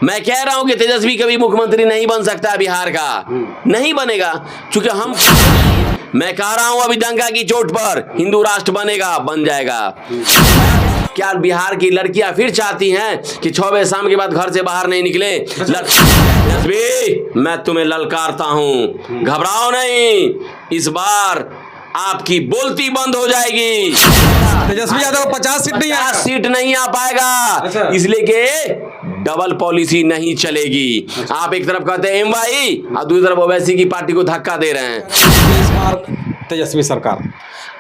मैं कह रहा हूं कि तेजस्वी कभी मुख्यमंत्री नहीं बन सकता है बिहार का, नहीं बनेगा, क्योंकि मैं कह रहा हूं अभी डंका की चोट पर हिंदू राष्ट्र बनेगा, बन जाएगा। क्या बिहार की लड़कियां फिर चाहती हैं कि 6 बजे शाम के बाद घर से बाहर नहीं निकले? तेजस्वी, मैं तुम्हें ललकारता हूं, घबराओ नहीं, इस बार आपकी बोलती बंद हो जाएगी। तेजस्वी यादव 50 सीट नहीं आ पाएगा, इसलिए कि डबल पॉलिसी नहीं चलेगी। आप एक तरफ कहते हैं एमवाई और दूसरी तरफ ओवैसी की पार्टी को धक्का दे रहे हैं। इस बार तेजस्वी सरकार,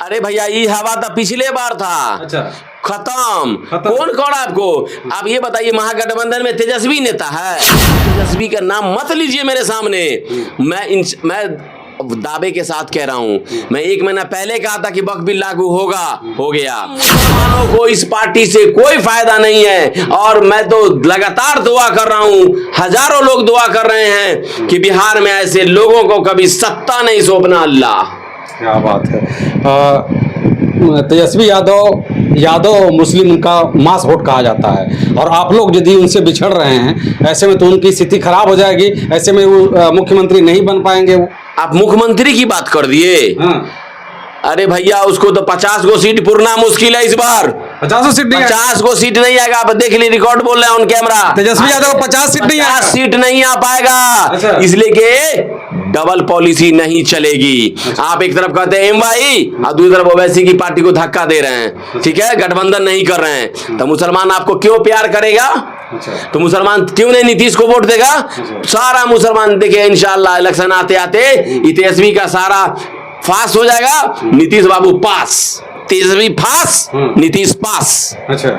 अरे भैया ये हवा तो पिछले बार था, खत्म। कौन कौन आपको? आप ये बताइए, महागठबंधन में तेजस्वी नेता है? तेजस्वी का नाम मत लीजिए मेरे सामने। मैं दावे के साथ कह रहा हूं, मैं 1 महीना पहले कहा था कि वक्फ बिल लागू होगा, हो गया। मुसलमानों को इस पार्टी से कोई फायदा नहीं है, और मैं तो लगातार दुआ कर रहा हूं, हजारों लोग दुआ कर रहे हैं कि बिहार में ऐसे लोगों को कभी सत्ता नहीं सौंपना। अल्लाह, क्या बात है। तेजस्वी यादव मुस्लिम का मास वोट कहा जाता है, और आप लोग यदि उनसे बिछड़ रहे हैं, ऐसे में तो उनकी स्थिति खराब हो जाएगी, ऐसे में वो मुख्यमंत्री नहीं बन पाएंगे। वो आप मुख्यमंत्री की बात कर दिए। अरे भैया, उसको तो 50 गो सीट पुरना मुश्किल है इस बार। 50 सीट नहीं, 50 गो सीट नहीं आएगा। आप देख ली, रिकॉर्ड बोल रहे हैं on camera. Tejashwi Yadav 50 seat नहीं आ पाएगा, इसलिए कि डबल पॉलिसी नहीं चलेगी। आप एक तरफ कहते हैं एमवाई और दूसरी तरफ ओवैसी की पार्टी को धक्का दे रहे हैं, ठीक है, गठबंधन नहीं कर रहे हैं, तो मुसलमान आपको क्यों प्यार करेगा? तो मुसलमान क्यों नहीं नीतीश को वोट देगा? सारा मुसलमान देखिए, इंशाल्लाह इलेक्शन आते आते तेजस्वी का सारा फास हो जाएगा, नीतीश बाबू पास, तेजस्वी फास, नीतीश पास। अच्छा,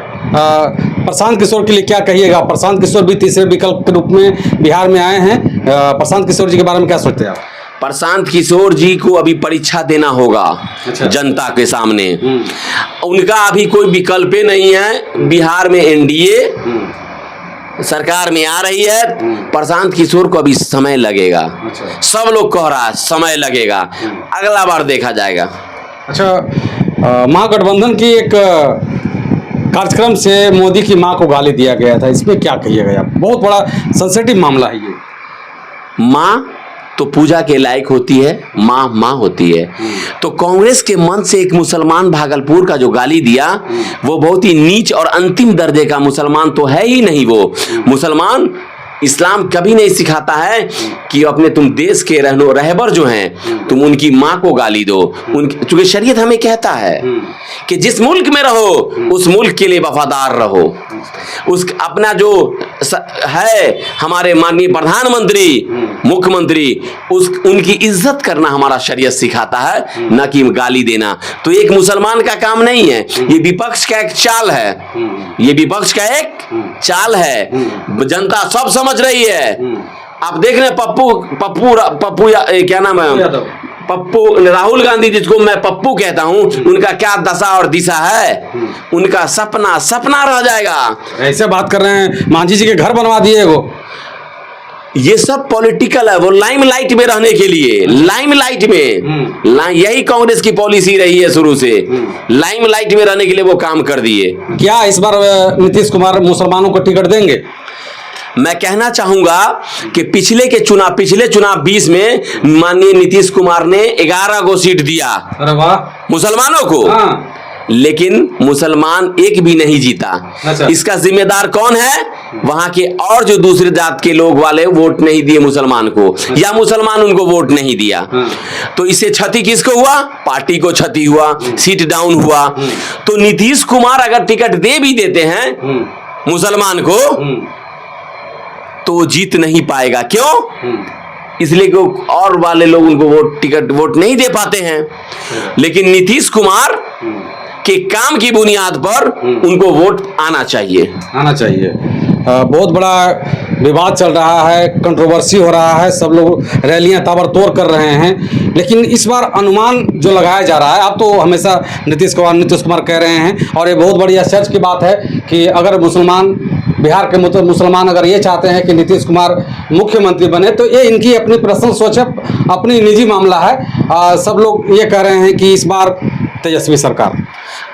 प्रशांत किशोर के लिए क्या कहिएगा? प्रशांत किशोर भी तीसरे विकल्प के रूप में बिहार में आए हैं। प्रशांत किशोर जी के बारे में क्या सोचते हैं आप? प्रशांत किशोर जी को अभी परीक्षा देना होगा जनता के सामने। उनका अभी कोई विकल्प नहीं है। बिहार में एनडीए सरकार में आ रही है, प्रशांत किशोर को अभी समय लगेगा। सब लोग कह रहा है समय लगेगा, अगला बार देखा जाएगा। अच्छा, महागठबंधन की एक कार्यक्रम से मोदी की मां को गाली दिया गया था, इसमें क्या कहिएगा आप? बहुत बड़ा सेंसिटिव मामला है ये। मां तो पूजा के लायक होती है, माँ होती है। तो कांग्रेस के मन से एक मुसलमान भागलपुर का जो गाली दिया, वो बहुत ही नीच और अंतिम दर्जे का मुसलमान तो है ही नहीं। वो मुसलमान इस्लाम कभी नहीं सिखाता है कि अपने तुम देश के रहबर जो हैं तुम उनकी माँ को गाली दो। चूंकि शरीयत हमें कहता है कि जिस मुल्क में रहो उस मुल्क के लिए वफादार रहो। उस अपना जो है हमारे माननीय प्रधानमंत्री, मुख्यमंत्री, उनकी इज्जत करना हमारा शरीयत सिखाता है, न कि गाली देना। तो एक मुसलमान का काम नहीं है, ये विपक्ष का एक चाल है, ये विपक्ष का एक चाल है। जनता सब समझ रही है। आप देख रहे हैं पप्पू क्या नाम है, पप्पू राहुल गांधी, जिसको मैं पप्पू कहता हूं, उनका क्या दशा और दिशा है। उनका सपना रह जाएगा। ऐसे बात कर रहे हैं, मांझी जी के घर बनवा दिए वो। ये सब पॉलिटिकल है, वो लाइमलाइट में रहने के लिए, लाइमलाइट में यही कांग्रेस की पॉलिसी रही है शुरू से, लाइमलाइट में रहने के लिए वो काम कर दिए। क्या इस बार नीतीश कुमार मुसलमानों को टिकट देंगे? मैं कहना चाहूंगा कि पिछले चुनाव 20 में माननीय नीतीश कुमार ने 11 को सीट दिया। अरे वाह, मुसलमानों को। लेकिन मुसलमान एक भी नहीं जीता। इसका जिम्मेदार कौन है? वहां के और जो दूसरे जात के लोग वाले वोट नहीं दिए मुसलमान को, या मुसलमान उनको वोट नहीं दिया। तो इससे क्षति किसको हुआ? पार्टी को क्षति हुआ, सीट डाउन हुआ। तो नीतीश कुमार अगर टिकट दे भी देते हैं मुसलमान को तो वो जीत नहीं पाएगा। क्यों? इसलिए कि और वाले लोग उनको वोट नहीं दे पाते हैं। लेकिन नीतीश कुमार के काम की बुनियाद पर उनको वोट आना चाहिए। बहुत बड़ा विवाद चल रहा है, कंट्रोवर्सी हो रहा है, सब लोग रैलियां ताबड़तोड़ कर रहे हैं। लेकिन इस बार अनुमान जो लगाया जा रहा है, आप तो हमेशा नीतीश कुमार कह रहे हैं, और ये बहुत बड़ी आश्चर्य की बात है कि अगर बिहार के मुसलमान अगर ये चाहते हैं कि नीतीश कुमार मुख्यमंत्री बने, तो ये इनकी अपनी पर्सनल सोच है, अपनी निजी मामला है। सब लोग ये कह रहे हैं कि इस बार तेजस्वी सरकार।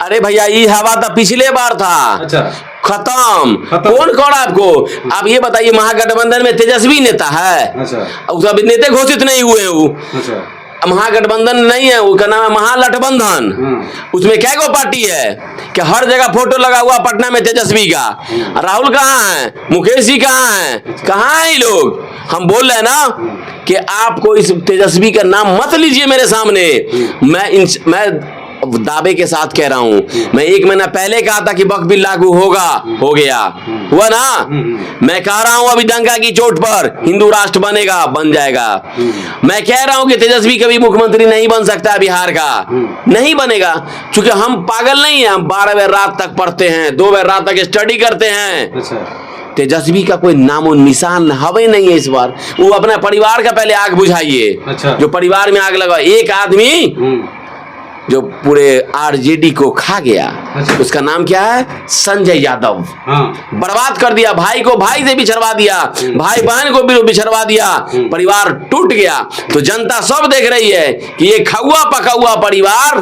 अरे भैया, ये हवा तो पिछले बार था। खत्म। खत्म। कौन कह रहा है आपको? आप ये बताइए, महागठबंधन में तेजस्वी नेता है? अच्छा उसका अभी नेता घोषित नहीं हुए वो। अच्छा महागठबंधन नहीं है, उसका नाम है महालठबंधन। उसमें क्या गो पार्टी है कि हर जगह फोटो लगा हुआ पटना में तेजस्वी का। राहुल कहाँ है? मुकेश जी कहाँ है? कहाँ है ये लोग? हम बोल रहे हैं ना कि आपको इस तेजस्वी का नाम मत लीजिए मेरे सामने। मैं दावे के साथ कह रहा हूं, मैं 1 महीना पहले कहा था कि वक्फ बिल लागू होगा, हो गया, हुआ ना। मैं कह रहा हूं अभी डंका की चोट पर हिंदू राष्ट्र बनेगा, बन जाएगा। मैं कह रहा हूं कि तेजस्वी कभी मुख्यमंत्री नहीं बन सकता बिहार का, नहीं बनेगा, क्योंकि हम पागल नहीं है। हम 12 बजे रात तक पढ़ते हैं, 2 बजे रात तक स्टडी करते हैं। अच्छा तेजस्वी का कोई नामो निशान हवे नहीं है इस बार। वो अपना परिवार का पहले आग बुझाइए। अच्छा। जो परिवार में आग लगा, एक आदमी जो पूरे आरजेडी को खा गया, अच्छा। उसका नाम क्या है? संजय यादव। हाँ बर्बाद कर दिया, भाई को भाई से बिछड़वा दिया, भाई बहन को भी बिछड़वा दिया, परिवार टूट गया। तो जनता सब देख रही है कि ये खौआ पका हुआ परिवार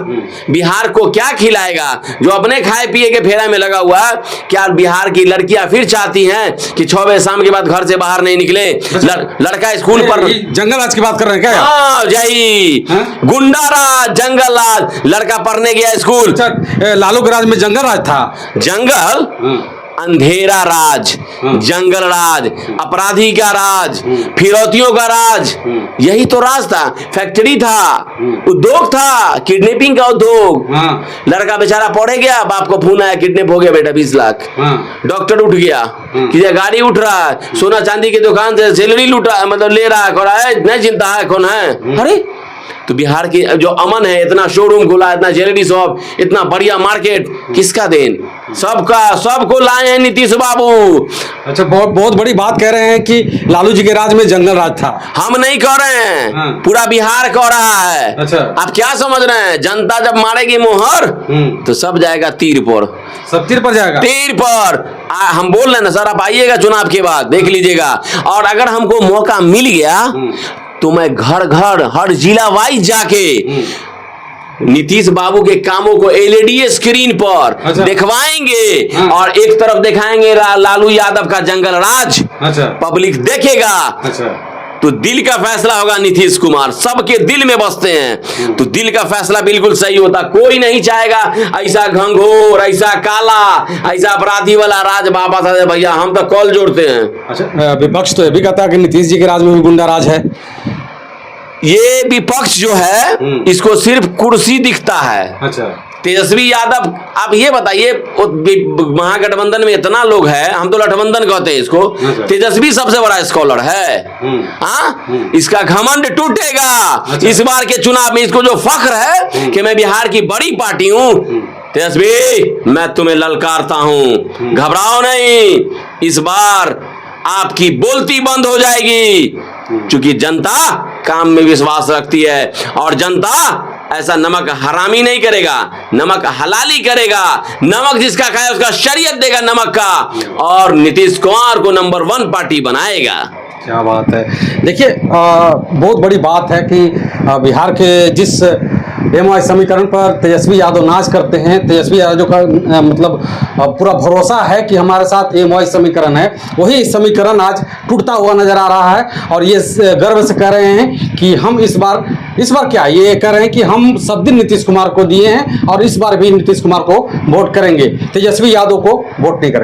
बिहार को क्या खिलाएगा, जो अपने खाए पिए के फेरा में लगा हुआ है। क्या बिहार की लड़कियां फिर चाहती हैं कि 6 बजे शाम के बाद घर से बाहर नहीं निकले? लड़का स्कूल पर जंगल राज की बात कर रहे हैं क्या? हाँ जय, गुंडा राज, जंगल राज। लड़का पढ़ने गया स्कूल। अच्छा लालू के राज में जंगल राज था? जंगल, अंधेरा राज, जंगल राज, अपराधी का राज, फिरौतियों का राज, यही तो राज था। फैक्ट्री था, उद्योग था, किडनैपिंग का उद्योग। लड़का बेचारा पढ़े गया, बाप को फोन आया किडनैप हो गया बेटा 20 लाख। डॉक्टर उठ गया, किसी गाड़ी उठ रहा है, सोना चांदी की दुकान से सैलरी लूटा, मतलब ले रहा है, कौन है नहीं चिंता है, कौन है? अरे तो बिहार की जो अमन है, इतना शोरूम खुला, इतना ज्वेलरी शॉप, इतना बढ़िया मार्केट, किसका देन? सबका, सबको लाए हैं नीतीश बाबू। अच्छा बहुत बड़ी बात कह रहे हैं कि लालू जी के राज में जंगल राज था। हम नहीं कह रहे हैं, पूरा बिहार कह रहा है। अच्छा आप क्या समझ रहे हैं? जनता जब मारेगी मोहर तो सब जाएगा तीर पर, सब तीर पर जाएगा, तीर पर। हम बोल रहे हैं ना सर, आप आइएगा चुनाव के बाद देख लीजिएगा। और अगर हमको मौका मिल गया तो मैं घर घर हर जिला वाइज जाके नीतीश बाबू के कामों को एलईडी स्क्रीन पर दिखवाएंगे। और एक तरफ दिखाएंगे लालू यादव का जंगल राज। अच्छा पब्लिक देखेगा। अच्छा तो दिल का फैसला होगा। नीतीश कुमार सबके दिल में बसते हैं, तो दिल का फैसला बिल्कुल सही होता। कोई नहीं चाहेगा ऐसा घंघोर, ऐसा काला, ऐसा अपराधी वाला राज वापस आ जाए। भैया हम तो कॉल जोड़ते हैं। अच्छा विपक्ष तो ये भी कहता है कि नीतीश जी के राज में भी गुंडा राज है। ये विपक्ष जो है इसको सिर्फ कुर्सी दिखता है। अच्छा तेजस्वी यादव, आप ये बताइए, महागठबंधन में इतना लोग है, हम तो लठबंधन कहते हैं इसको। तेजस्वी सबसे बड़ा स्कॉलर है। हाँ इसका घमंड टूटेगा इस बार के चुनाव में। इसको जो फख्र है कि मैं बिहार की बड़ी पार्टी हूं, तेजस्वी मैं तुम्हें ललकारता हूं, घबराओ नहीं। इस बार आपकी बोलती बंद हो जाएगी, क्योंकि जनता काम में विश्वास रखती है। और जनता ऐसा नमक हरामी नहीं करेगा, नमक हलाली करेगा। नमक जिसका खाए उसका शरीयत देगा नमक का, और नीतीश कुमार को नंबर 1 पार्टी बनाएगा। क्या बात है। देखिए बहुत बड़ी बात है कि बिहार के जिस एमआई समीकरण पर तेजस्वी यादव नाच करते हैं, तेजस्वी यादव का मतलब पूरा भरोसा है कि हमारे साथ एमआई समीकरण है, वही समीकरण आज टूटता हुआ नजर आ रहा है। और ये गर्व से कह रहे हैं कि हम इस बार क्या ये कह रहे हैं कि हम सब दिन नीतीश कुमार को दिए हैं और इस बार भी नीतीश कुमार को वोट करेंगे, तेजस्वी यादव को वोट नहीं करेंगे।